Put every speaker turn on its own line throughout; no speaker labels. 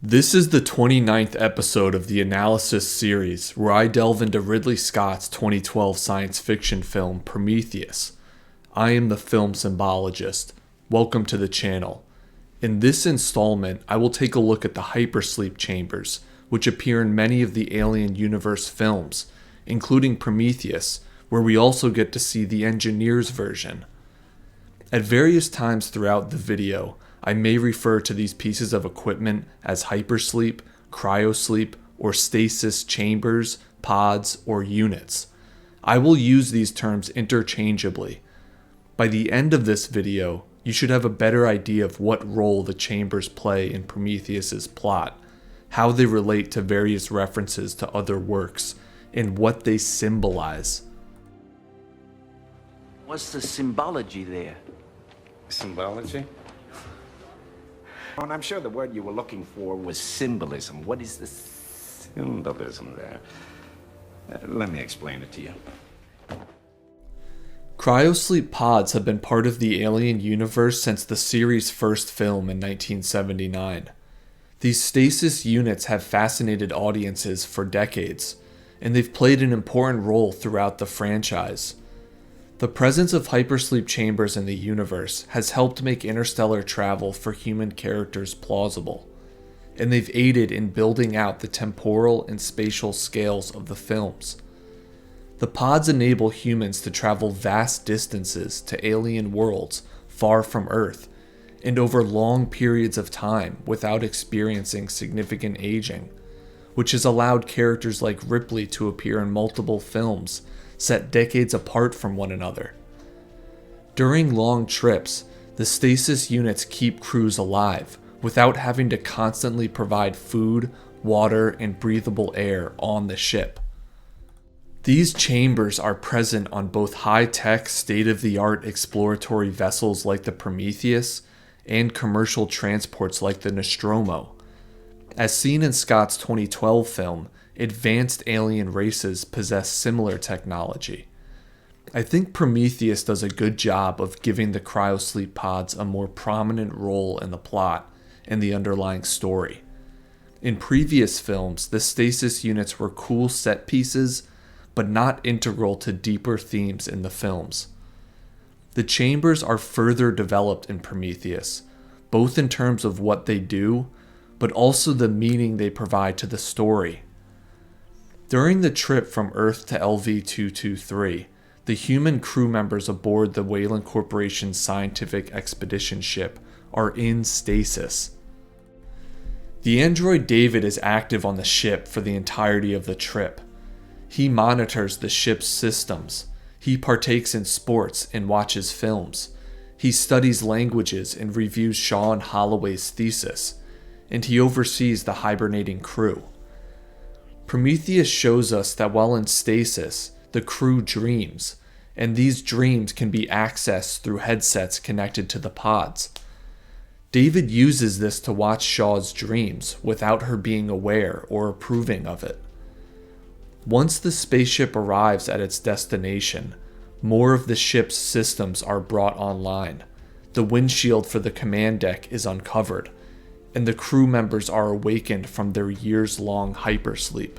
This is the 29th episode of the Analysis series, where I delve into Ridley Scott's 2012 science fiction film Prometheus. I am the Film Symbologist. Welcome to the channel. In this installment, I will take a look at the Hypersleep chambers, which appear in many of the Alien Universe films, including Prometheus, where we also get to see the engineer's version. At various times throughout the video, I may refer to these pieces of equipment as hypersleep, cryosleep, or stasis chambers, pods, or units. I will use these terms interchangeably. By the end of this video, you should have a better idea of what role the chambers play in Prometheus's plot, how they relate to various references to other works, and what they symbolize.
What's the symbology there?
Symbology? And I'm sure the word you were looking for was symbolism. What is the symbolism there? Let me explain it to you.
Cryosleep pods have been part of the Alien universe since the series' first film in 1979. These stasis units have fascinated audiences for decades, and they've played an important role throughout the franchise. The presence of hypersleep chambers in the universe has helped make interstellar travel for human characters plausible, and they've aided in building out the temporal and spatial scales of the films. The pods enable humans to travel vast distances to alien worlds far from Earth, and over long periods of time without experiencing significant aging, which has allowed characters like Ripley to appear in multiple films set decades apart from one another. During long trips, the stasis units keep crews alive without having to constantly provide food, water, and breathable air on the ship. These chambers are present on both high-tech, state-of-the-art exploratory vessels like the Prometheus and commercial transports like the Nostromo. As seen in Scott's 2012 film, advanced alien races possess similar technology. I think Prometheus does a good job of giving the cryosleep pods a more prominent role in the plot and the underlying story. In previous films, the stasis units were cool set pieces, but not integral to deeper themes in the films. The chambers are further developed in Prometheus, both in terms of what they do, but also the meaning they provide to the story. During the trip from Earth to LV-223, the human crew members aboard the Weyland Corporation's scientific expedition ship are in stasis. The android David is active on the ship for the entirety of the trip. He monitors the ship's systems. He partakes in sports and watches films. He studies languages and reviews Shaw and Holloway's thesis, and he oversees the hibernating crew. Prometheus shows us that while in stasis, the crew dreams, and these dreams can be accessed through headsets connected to the pods. David uses this to watch Shaw's dreams without her being aware or approving of it. Once the spaceship arrives at its destination, more of the ship's systems are brought online. The windshield for the command deck is uncovered, and the crew members are awakened from their years-long hypersleep.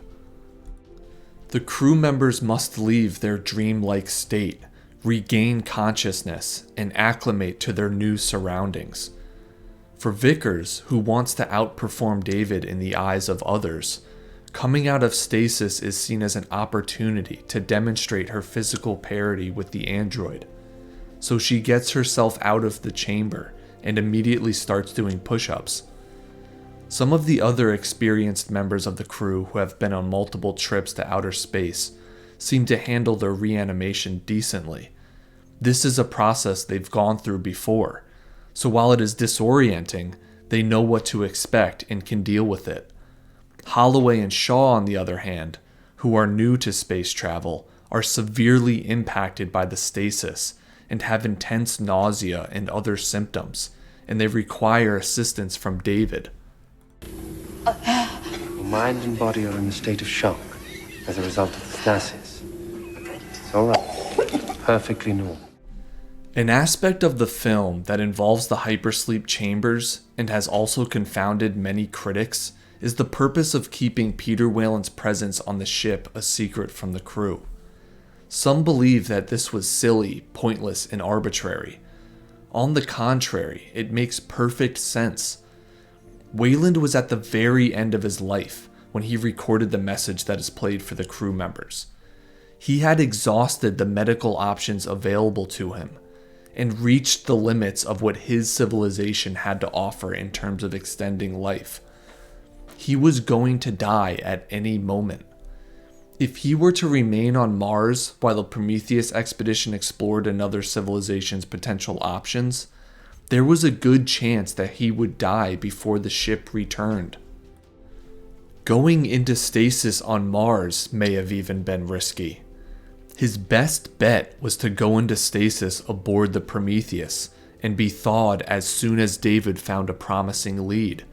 The crew members must leave their dreamlike state, regain consciousness, and acclimate to their new surroundings. For Vickers, who wants to outperform David in the eyes of others, coming out of stasis is seen as an opportunity to demonstrate her physical parity with the android. So she gets herself out of the chamber and immediately starts doing push-ups. Some of the other experienced members of the crew who have been on multiple trips to outer space seem to handle their reanimation decently. This is a process they've gone through before, so while it is disorienting, they know what to expect and can deal with it. Holloway and Shaw, on the other hand, who are new to space travel, are severely impacted by the stasis and have intense nausea and other symptoms, and they require assistance from David.
Your mind and body are in a state of shock as a result of the stasis. It's all right. Perfectly normal.
An aspect of the film that involves the hypersleep chambers and has also confounded many critics is the purpose of keeping Peter Weyland's presence on the ship a secret from the crew. Some believe that this was silly, pointless, and arbitrary. On the contrary, it makes perfect sense. Weyland was at the very end of his life when he recorded the message that is played for the crew members. He had exhausted the medical options available to him and reached the limits of what his civilization had to offer in terms of extending life. He was going to die at any moment. If he were to remain on Mars while the Prometheus expedition explored another civilization's potential options, there was a good chance that he would die before the ship returned. Going into stasis on Mars may have even been risky. His best bet was to go into stasis aboard the Prometheus and be thawed as soon as David found a promising lead.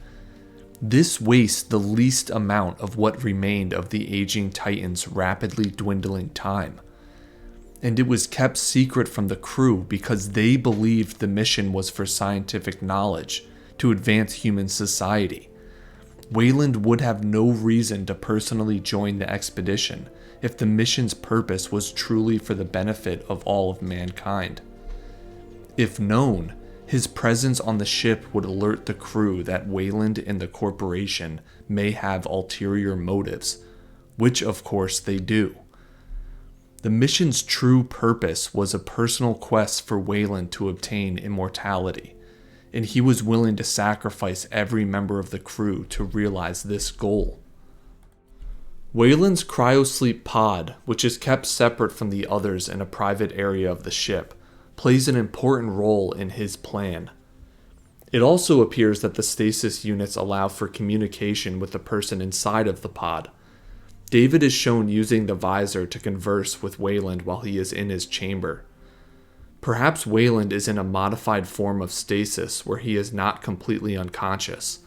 This wastes the least amount of what remained of the aging Titan's rapidly dwindling time. And it was kept secret from the crew because they believed the mission was for scientific knowledge to advance human society. Weyland would have no reason to personally join the expedition if the mission's purpose was truly for the benefit of all of mankind. If known, his presence on the ship would alert the crew that Weyland and the corporation may have ulterior motives, which of course they do. The mission's true purpose was a personal quest for Weyland to obtain immortality, and he was willing to sacrifice every member of the crew to realize this goal. Weyland's cryosleep pod, which is kept separate from the others in a private area of the ship, plays an important role in his plan. It also appears that the stasis units allow for communication with the person inside of the pod. David is shown using the visor to converse with Weyland while he is in his chamber. Perhaps Weyland is in a modified form of stasis where he is not completely unconscious,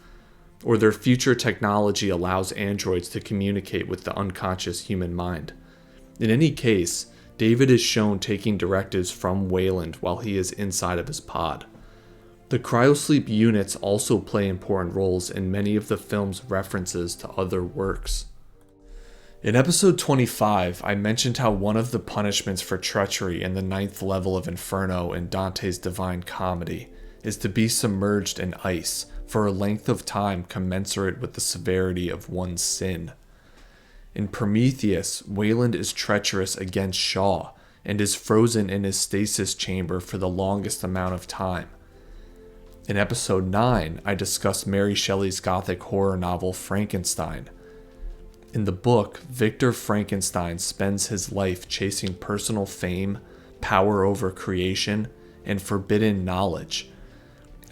or their future technology allows androids to communicate with the unconscious human mind. In any case, David is shown taking directives from Weyland while he is inside of his pod. The cryosleep units also play important roles in many of the film's references to other works. In episode 25, I mentioned how one of the punishments for treachery in the 9th level of Inferno in Dante's Divine Comedy is to be submerged in ice for a length of time commensurate with the severity of one's sin. In Prometheus, Weyland is treacherous against Shaw and is frozen in his stasis chamber for the longest amount of time. In episode 9, I discussed Mary Shelley's gothic horror novel Frankenstein. In the book, Victor Frankenstein spends his life chasing personal fame, power over creation, and forbidden knowledge.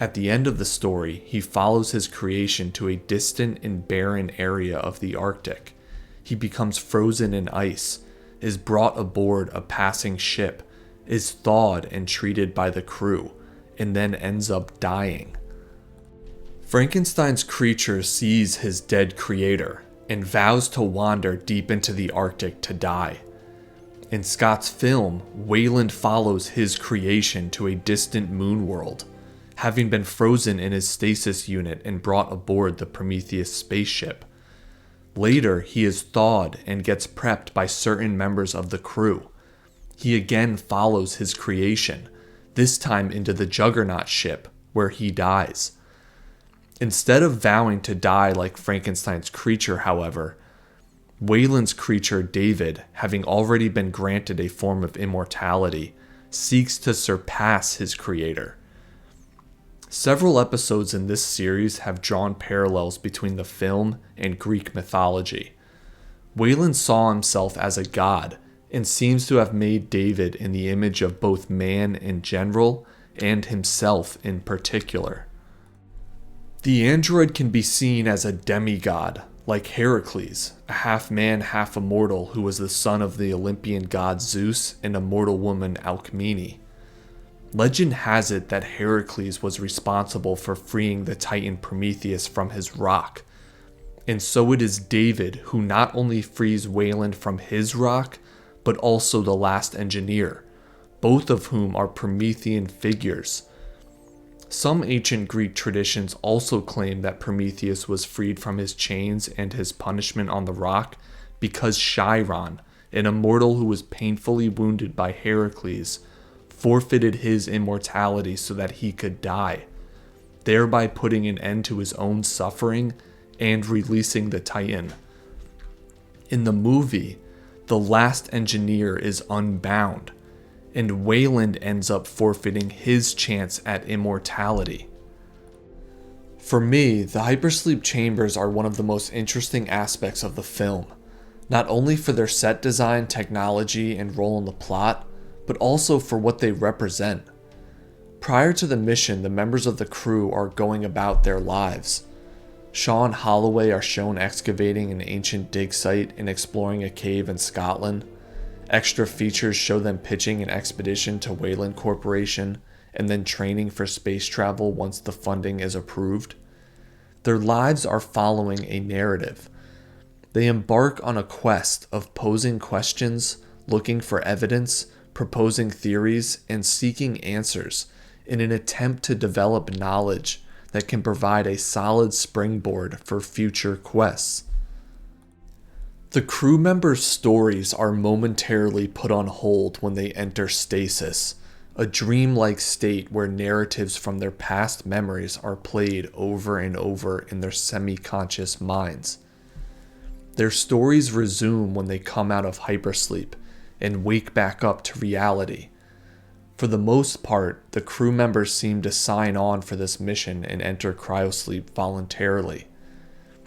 At the end of the story, he follows his creation to a distant and barren area of the Arctic. He becomes frozen in ice, is brought aboard a passing ship, is thawed and treated by the crew, and then ends up dying. Frankenstein's creature sees his dead creator and vows to wander deep into the Arctic to die. In Scott's film, Weyland follows his creation to a distant moon world, having been frozen in his stasis unit and brought aboard the Prometheus spaceship. Later, he is thawed and gets prepped by certain members of the crew. He again follows his creation, this time into the Juggernaut ship, where he dies. Instead of vowing to die like Frankenstein's creature, however, Weyland's creature David, having already been granted a form of immortality, seeks to surpass his creator. Several episodes in this series have drawn parallels between the film and Greek mythology. Weyland saw himself as a god and seems to have made David in the image of both man in general and himself in particular. The android can be seen as a demigod, like Heracles, a half-man, half-immortal who was the son of the Olympian god Zeus and a mortal woman Alcmene. Legend has it that Heracles was responsible for freeing the Titan Prometheus from his rock, and so it is David who not only frees Weyland from his rock, but also the last engineer, both of whom are Promethean figures. Some ancient Greek traditions also claim that Prometheus was freed from his chains and his punishment on the rock because Chiron, an immortal who was painfully wounded by Heracles, forfeited his immortality so that he could die, thereby putting an end to his own suffering and releasing the Titan. In the movie, the last engineer is unbound, and Weyland ends up forfeiting his chance at immortality. For me, the hypersleep chambers are one of the most interesting aspects of the film, not only for their set design, technology, and role in the plot, but also for what they represent. Prior to the mission, the members of the crew are going about their lives. Shaw and Holloway are shown excavating an ancient dig site and exploring a cave in Scotland. Extra features show them pitching an expedition to Weyland Corporation and then training for space travel once the funding is approved. Their lives are following a narrative. They embark on a quest of posing questions, looking for evidence, proposing theories, and seeking answers in an attempt to develop knowledge that can provide a solid springboard for future quests. The crew members' stories are momentarily put on hold when they enter stasis, a dreamlike state where narratives from their past memories are played over and over in their semi-conscious minds. Their stories resume when they come out of hypersleep and wake back up to reality. For the most part, the crew members seem to sign on for this mission and enter cryosleep voluntarily.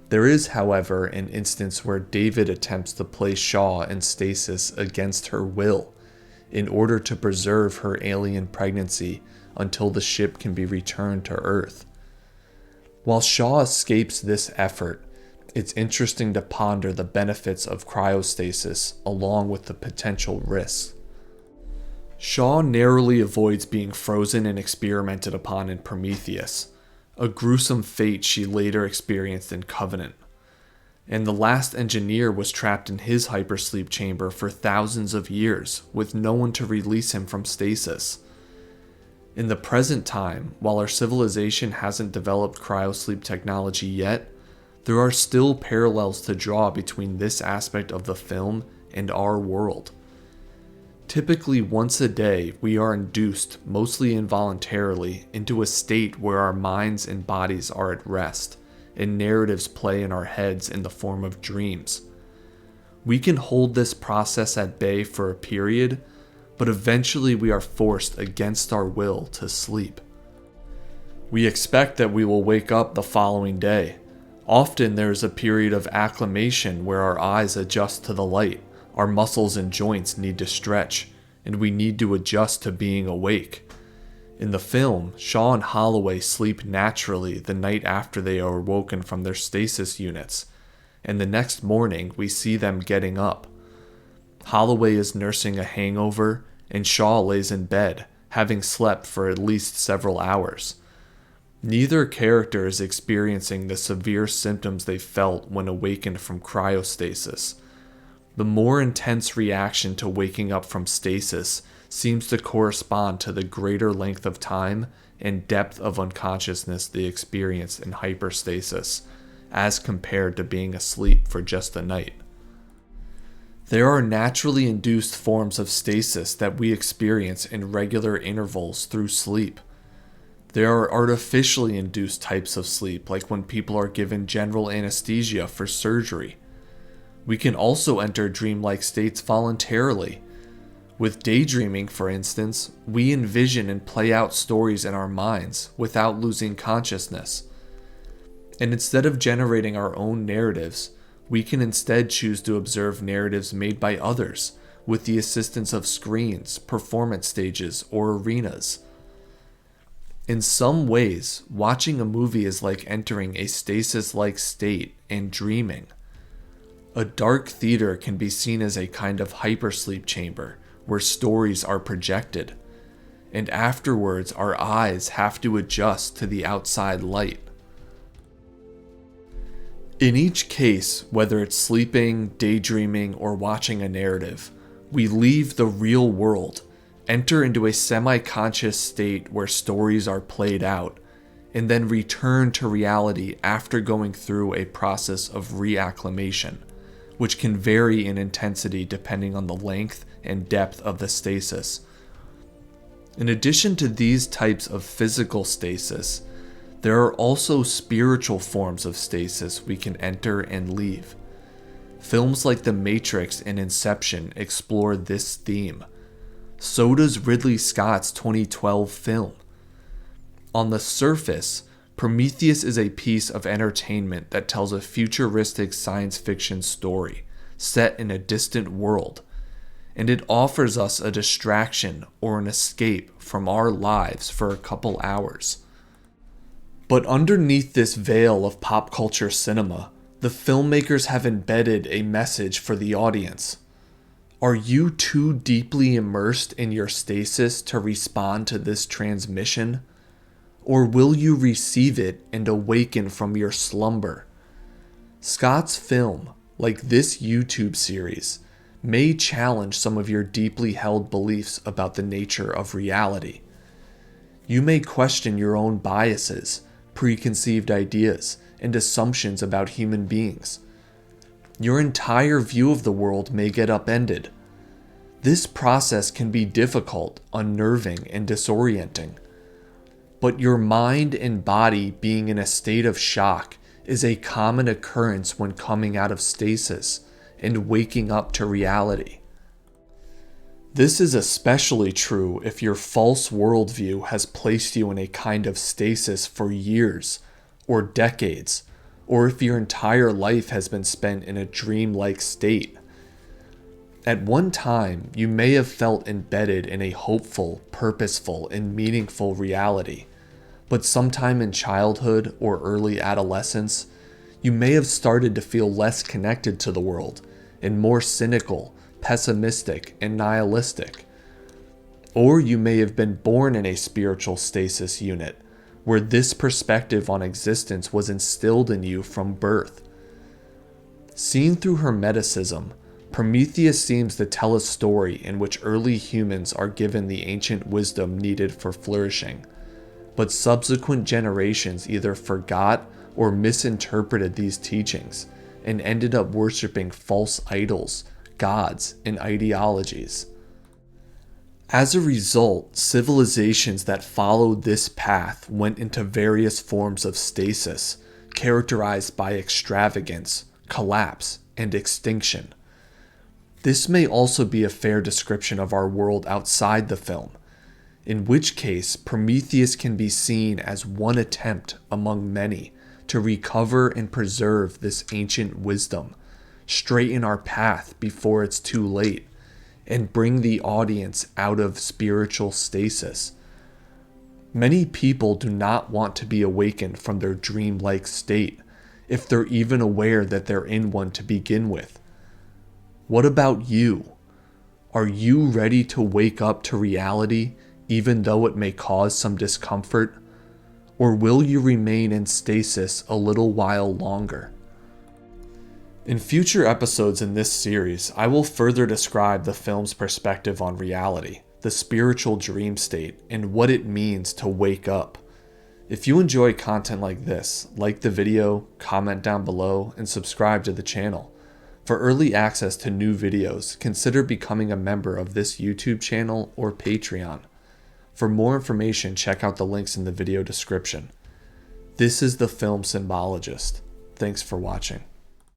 There is, however, an instance where David attempts to place Shaw in stasis against her will in order to preserve her alien pregnancy until the ship can be returned to Earth. While Shaw escapes this effort, it's interesting to ponder the benefits of cryostasis along with the potential risks. Shaw narrowly avoids being frozen and experimented upon in Prometheus, a gruesome fate she later experienced in Covenant. And the last engineer was trapped in his hypersleep chamber for thousands of years, with no one to release him from stasis. In the present time, while our civilization hasn't developed cryosleep technology yet, there are still parallels to draw between this aspect of the film and our world. Typically once a day, we are induced, mostly involuntarily, into a state where our minds and bodies are at rest, and narratives play in our heads in the form of dreams. We can hold this process at bay for a period, but eventually we are forced against our will to sleep. We expect that we will wake up the following day. Often there is a period of acclimation where our eyes adjust to the light. Our muscles and joints need to stretch, and we need to adjust to being awake. In the film, Shaw and Holloway sleep naturally the night after they are awoken from their stasis units, and the next morning we see them getting up. Holloway is nursing a hangover, and Shaw lays in bed, having slept for at least several hours. Neither character is experiencing the severe symptoms they felt when awakened from cryostasis. The more intense reaction to waking up from stasis seems to correspond to the greater length of time and depth of unconsciousness they experience in hyperstasis, as compared to being asleep for just a night. There are naturally induced forms of stasis that we experience in regular intervals through sleep. There are artificially induced types of sleep, like when people are given general anesthesia for surgery. We can also enter dreamlike states voluntarily. With daydreaming, for instance, we envision and play out stories in our minds without losing consciousness. And instead of generating our own narratives, we can instead choose to observe narratives made by others with the assistance of screens, performance stages, or arenas. In some ways, watching a movie is like entering a stasis-like state and dreaming. A dark theater can be seen as a kind of hypersleep chamber where stories are projected, and afterwards our eyes have to adjust to the outside light. In each case, whether it's sleeping, daydreaming, or watching a narrative, we leave the real world enter into a semi-conscious state where stories are played out, and then return to reality after going through a process of reacclimation, which can vary in intensity depending on the length and depth of the stasis. In addition to these types of physical stasis, there are also spiritual forms of stasis we can enter and leave. Films like The Matrix and Inception explore this theme. So does Ridley Scott's 2012 film. On the surface, Prometheus is a piece of entertainment that tells a futuristic science fiction story set in a distant world, and it offers us a distraction or an escape from our lives for a couple hours. But underneath this veil of pop culture cinema, the filmmakers have embedded a message for the audience. Are you too deeply immersed in your stasis to respond to this transmission? Or will you receive it and awaken from your slumber? Scott's film, like this YouTube series, may challenge some of your deeply held beliefs about the nature of reality. You may question your own biases, preconceived ideas, and assumptions about human beings. Your entire view of the world may get upended. This process can be difficult, unnerving, and disorienting. But your mind and body being in a state of shock is a common occurrence when coming out of stasis and waking up to reality. This is especially true if your false worldview has placed you in a kind of stasis for years or decades, or if your entire life has been spent in a dreamlike state. At one time, you may have felt embedded in a hopeful, purposeful, and meaningful reality, but sometime in childhood or early adolescence, you may have started to feel less connected to the world and more cynical, pessimistic, and nihilistic. Or you may have been born in a spiritual stasis unit, where this perspective on existence was instilled in you from birth. Seen through Hermeticism, Prometheus seems to tell a story in which early humans are given the ancient wisdom needed for flourishing, but subsequent generations either forgot or misinterpreted these teachings and ended up worshipping false idols, gods, and ideologies. As a result, civilizations that followed this path went into various forms of stasis, characterized by extravagance, collapse, and extinction. This may also be a fair description of our world outside the film, in which case Prometheus can be seen as one attempt among many to recover and preserve this ancient wisdom, straighten our path before it's too late, and bring the audience out of spiritual stasis. Many people do not want to be awakened from their dreamlike state, if they're even aware that they're in one to begin with. What about you? Are you ready to wake up to reality, even though it may cause some discomfort? Or will you remain in stasis a little while longer? In future episodes in this series, I will further describe the film's perspective on reality, the spiritual dream state, and what it means to wake up. If you enjoy content like this, like the video, comment down below, and subscribe to the channel. For early access to new videos, consider becoming a member of this YouTube channel or Patreon. For more information, check out the links in the video description. This is the Film Symbologist. Thanks for watching.